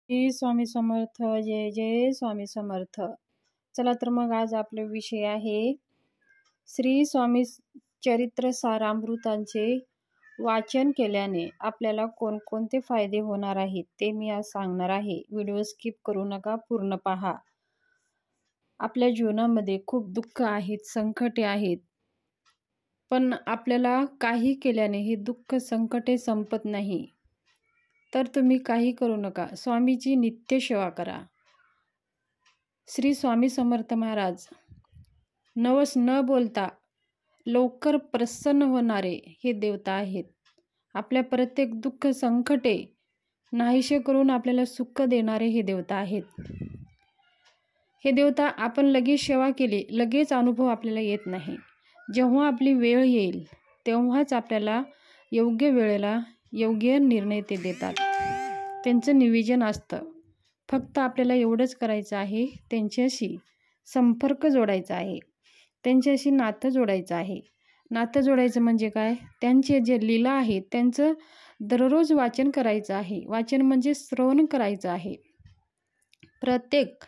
श्री स्वामी समर्थ. जय जय स्वामी समर्थ. चला तर मग आज आपला विषय आहे श्री स्वामी चरित्र सारामृतांचे वाचन केल्याने आपल्याला कोणकोणते फायदे होणार आहेत ते मी आज सांगणार आहे. व्हिडिओ स्किप करू नका, पूर्ण पहा. आपल्या जीवनामध्ये खूप दुःख आहेत, संकटे आहेत, पण आपल्याला काही केल्याने हे दुःख संकटे संपत नाही. तर तुम्ही काही करू नका, स्वामीची नित्य सेवा करा. श्री स्वामी समर्थ महाराज नवस न बोलता लवकर प्रसन्न होणारे हे देवता आहेत. आपल्या प्रत्येक दुःख संकटे नाहीसे करून आपल्याला सुख देणारे हे देवता आहेत. हे देवता आपण लगेच सेवा केली, लगेच अनुभव आपल्याला येत नाही. जेव्हा आपली वेळ येईल तेव्हाच आपल्याला योग्य वेळेला योग्य निर्णय ते देतात. त्यांचं नियोजन असतं. फक्त आपल्याला एवढंच करायचं आहे, त्यांच्याशी संपर्क जोडायचा आहे, त्यांच्याशी नातं जोडायचं आहे. नातं जोडायचं म्हणजे काय? त्यांचे जे लीला आहेत त्यांचं दररोज वाचन करायचं आहे. वाचन म्हणजे श्रवण करायचं आहे. प्रत्येक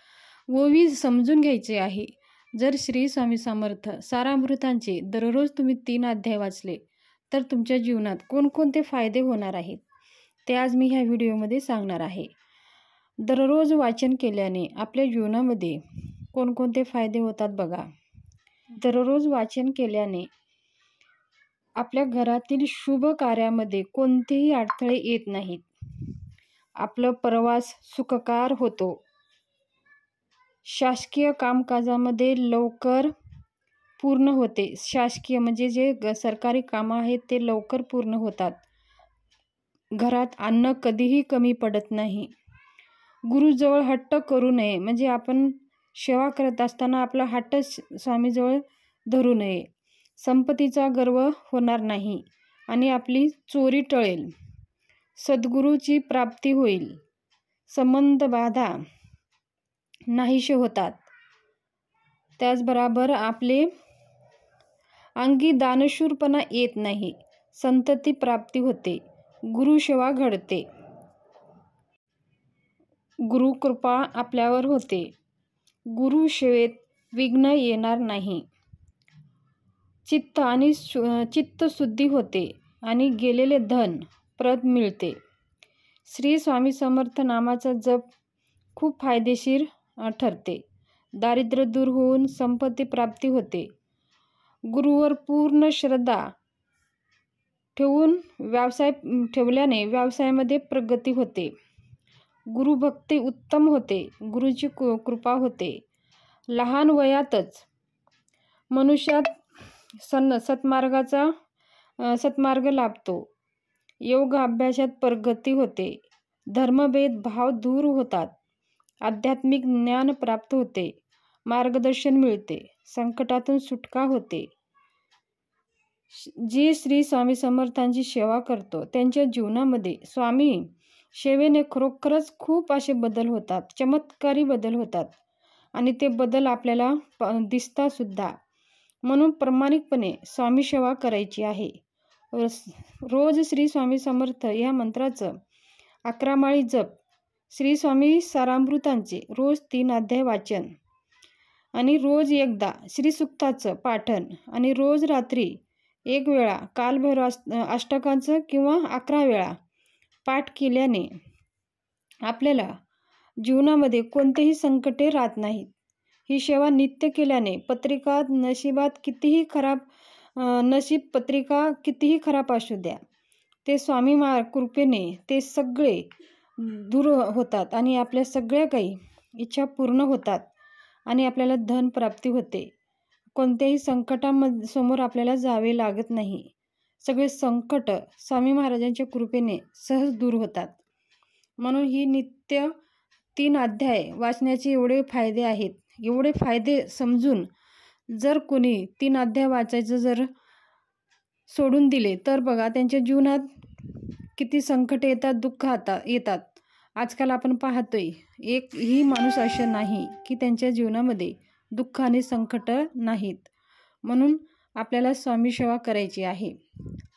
ओवी समजून घ्यायचे आहे. जर श्री स्वामी समर्थ सारामृतांचे दररोज तुम्ही 3 अध्याय वाचले तर तुमच्या जीवनात कोणकोणते फायदे होणार आहेत ते आज मी ह्या व्हिडिओमध्ये सांगणार आहे. दररोज वाचन केल्याने आपल्या जीवनामध्ये कोणकोणते फायदे होतात बघा. दररोज वाचन केल्याने आपल्या घरातील शुभ कार्यामध्ये कोणतेही अडथळे येत नाहीत. आपला प्रवास सुखकर होतो. शासकीय कामकाजामध्ये लवकर पूर्ण होते. शासकीय म्हणजे जे सरकारी कामं आहेत ते लवकर पूर्ण होतात. घरात अन्न कधीही कमी पडत नाही. गुरुजवळ हट्ट करू नये, म्हणजे आपण सेवा करत असताना आपला हट्ट स्वामीजवळ धरू नये. संपत्तीचा गर्व होणार नाही आणि आपली चोरी टळेल. सद्गुरूची प्राप्ती होईल. संबंध बाधा नाहीसे होतात. त्याचबरोबर आपले अंगी दानशूरपणा येत नाही. संतती प्राप्ती होते. गुरुसेवा घडते. गुरुकृपा आपल्यावर होते. गुरुसेवेत विघ्न येणार नाही. चित्तशुद्धी होते आणि गेलेले धन परत मिळते. श्री स्वामी समर्थ नामाचा जप खूप फायदेशीर ठरते. दारिद्र्य दूर होऊन संपत्ती प्राप्ती होते. गुरुवर पूर्ण श्रद्धा ठेवल्याने व्यवसायामध्ये प्रगती होते. गुरुभक्ती उत्तम होते. गुरुची कृपा होते. लहान वयातच मनुष्यात सत्मार्ग लाभतो. योग अभ्यासात प्रगती होते. धर्मभेद भाव दूर होतात. आध्यात्मिक ज्ञान प्राप्त होते. मार्गदर्शन मिळते. संकटातून सुटका होते. जे श्री स्वामी समर्थांची सेवा करतो त्यांच्या जीवनामध्ये स्वामी सेवेने खरोखरच खूप असे बदल होतात. चमत्कारी बदल होतात आणि ते बदल आपल्याला दिसतात सुद्धा. म्हणून प्रामाणिकपणे स्वामी सेवा करायची आहे. रोज श्री स्वामी समर्थ या मंत्राचं 11 माळी जप, श्री स्वामी सारामृतांचे रोज 3 अध्याय वाचन आणि रोज एकदा श्री सुक्ताचं पाठन आणि रोज रात्री 1 वेळा कालभैरव अष्टकांचं किंवा 11 वेळा पाठ केल्याने आपल्याला जीवनामध्ये कोणतेही संकटे राहत नाहीत. ही सेवा नित्य केल्याने पत्रिका कितीही खराब असू द्या, ते स्वामी कृपेने ते सगळे दूर होतात आणि आपल्या सगळ्या काही इच्छा पूर्ण होतात आणि आपल्याला धन प्राप्ती होते. कोणत्याही संकटासमोर आपल्याला जावे लागत नाही. सगळे संकट स्वामी महाराजांच्या कृपेने सहज दूर होतात. म्हणून ही नित्य 3 अध्याय वाचण्याचे एवढे फायदे आहेत. एवढे फायदे समजून जर कोणी 3 अध्याय वाचायचं जर सोडून दिले तर बघा त्यांच्या जीवनात किती संकट येतात, दुःख येतात. आजकाल आपण पाहतोय एकही माणूस असा नाही की त्यांच्या जीवनामध्ये दुःख आणि संकट नाहीत. म्हणून आपल्याला स्वामी सेवा करायची आहे.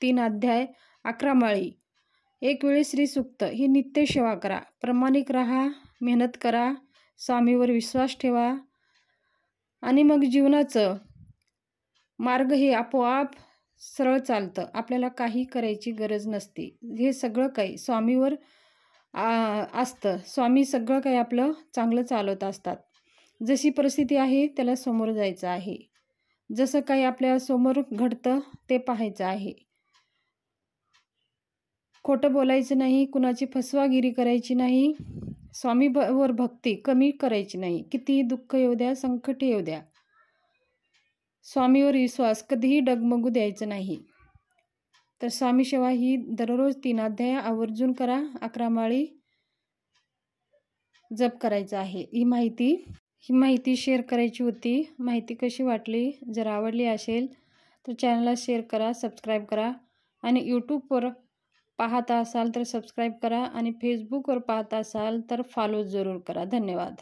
3 अध्याय 11 माळी एक वेळी श्री सूक्त ही नित्य सेवा करा, प्रामाणिक राहा, मेहनत करा, स्वामीवर विश्वास ठेवा आणि मग जीवनाचं मार्ग हे आपोआप सरळ चालतं. आपल्याला काही करायची गरज नसते. हे सगळं काही स्वामीवर असतं. स्वामी सगळं काही आपलं चांगलं चालवत असतात. जशी परिस्थिती आहे त्याला समोर जायचं आहे. जसं काही आपल्या समोर घडतं ते पाहायचं आहे. खोटं बोलायचं नाही, कुणाची फसवागिरी करायची नाही, स्वामीवर भक्ती कमी करायची नाही. कितीही दुःख येऊ द्या, संकट येऊ द्या, स्वामीवर विश्वास कधीही डगमगू द्यायचं नाही. तर स्वामी सेवा ही दररोज 3 अध्याय आवर्जून करा. 11 माळी जप करायचा आहे. ही माहिती शेअर करायची होती. माहिती कशी वाटली? जर आवडली असेल तर चॅनलला शेअर करा, सबस्क्राईब करा आणि यूट्यूबवर पाहता असाल तर सबस्क्राईब करा आणि फेसबुकवर पाहत असाल तर फॉलो जरूर करा. धन्यवाद.